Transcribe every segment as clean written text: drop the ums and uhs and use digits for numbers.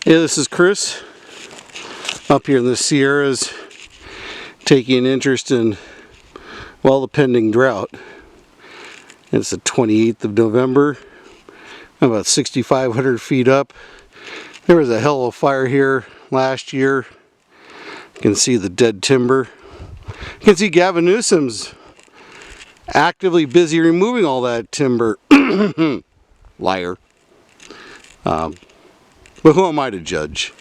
Hey, this is Chris up here in the Sierras, taking an interest in, well, the pending drought. It's the 28th of November. I'm about 6,500 feet up. There was a hell of a fire here last year. You can see the dead timber. You can see Gavin Newsom's actively busy removing all that timber. Liar. But who am I to judge?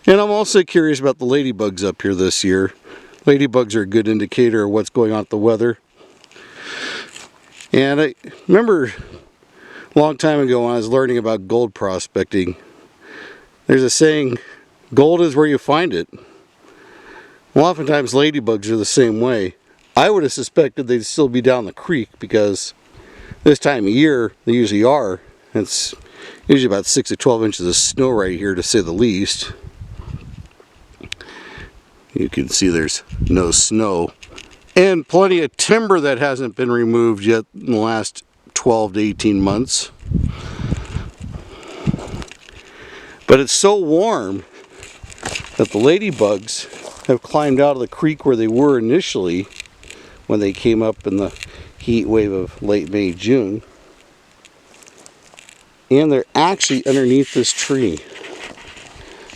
And I'm also curious about the ladybugs up here this year. Ladybugs are a good indicator of what's going on with the weather. And I remember a long time ago when I was learning about gold prospecting, there's a saying, gold is where you find it. Well, oftentimes ladybugs are the same way. I would have suspected they'd still be down the creek because this time of year they usually are. It's usually about 6 to 12 inches of snow right here, to say the least. You can see there's no snow and plenty of timber that hasn't been removed yet in the last 12 to 18 months. But it's so warm that the ladybugs have climbed out of the creek where they were initially when they came up in the heat wave of late May, June. And they're actually underneath this tree.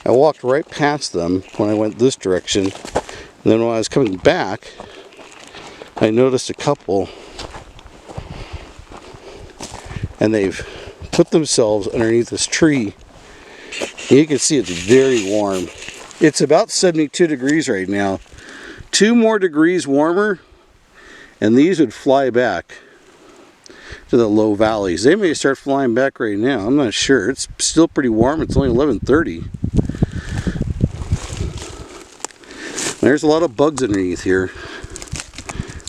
I walked right past them when I went this direction, and then when I was coming back, I noticed a couple, and they've put themselves underneath this tree. And you can see it's very warm. It's about 72 degrees right now. 2 more degrees warmer, and these would fly back to the low valleys. They may start flying back right now. I'm not sure. It's still pretty warm. It's only 11:30. There's a lot of bugs underneath here.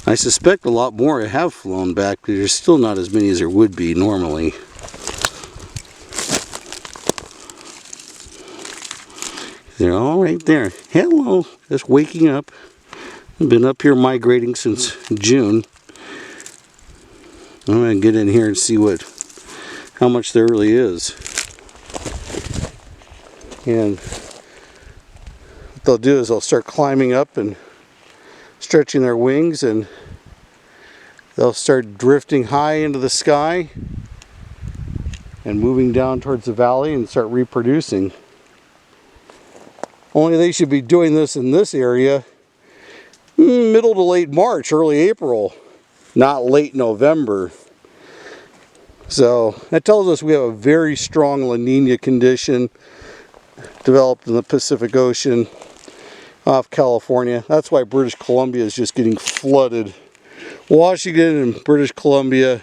I suspect a lot more have flown back, but there's still not as many as there would be normally. They're all right there. Hello, just waking up. I've been up here migrating since June. I'm going to get in here and see how much there really is. And what they'll do is they'll start climbing up and stretching their wings, and they'll start drifting high into the sky and moving down towards the valley and start reproducing. Only they should be doing this in this area middle to late March, early April, not late November. So that tells us we have a very strong La Nina condition developed in the Pacific Ocean off California. That's why British Columbia is just getting flooded. Washington and British Columbia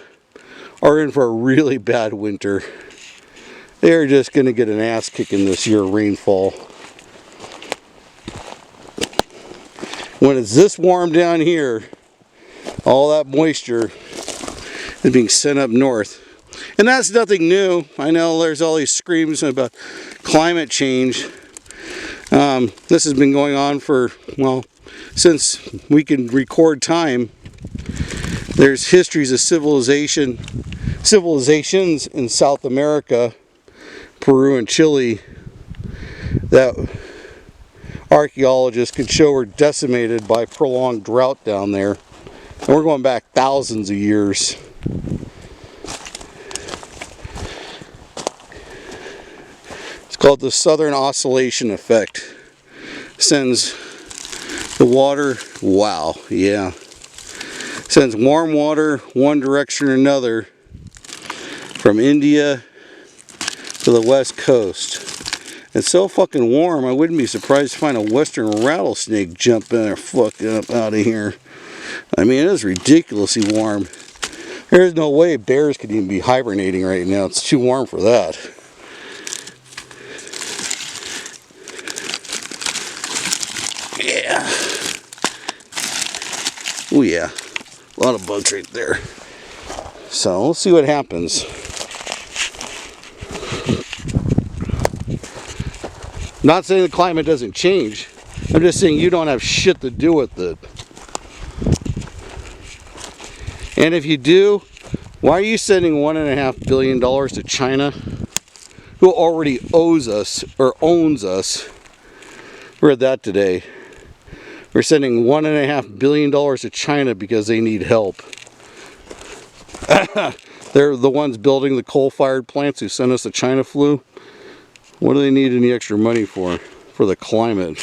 are in for a really bad winter. They're just going to get an ass kicking this year of rainfall. When it's this warm down here, all that moisture is being sent up north. And that's nothing new. I know there's all these screams about climate change. This has been going on for, well, since we can record time. There's histories of civilizations in South America, Peru and Chile, that archaeologists could show were decimated by prolonged drought down there. And we're going back thousands of years. It's called the Southern Oscillation Effect. Sends the water, wow, yeah. Sends warm water one direction or another from India to the west coast. It's so fucking warm, I wouldn't be surprised to find a western rattlesnake jumping or fucking up out of here. I mean, it is ridiculously warm. There's no way bears could even be hibernating right now. It's too warm for that. Yeah. Oh yeah. A lot of bugs right there. So, we'll see what happens. Not saying the climate doesn't change. I'm just saying you don't have shit to do with it. And if you do, Why are you sending $1.5 billion to China, who already owes us, or owns us? Read that today. We're sending $1.5 billion to China because they need help. They're the ones building the coal-fired plants who sent us the China flu. What do they need any extra money for? For the climate.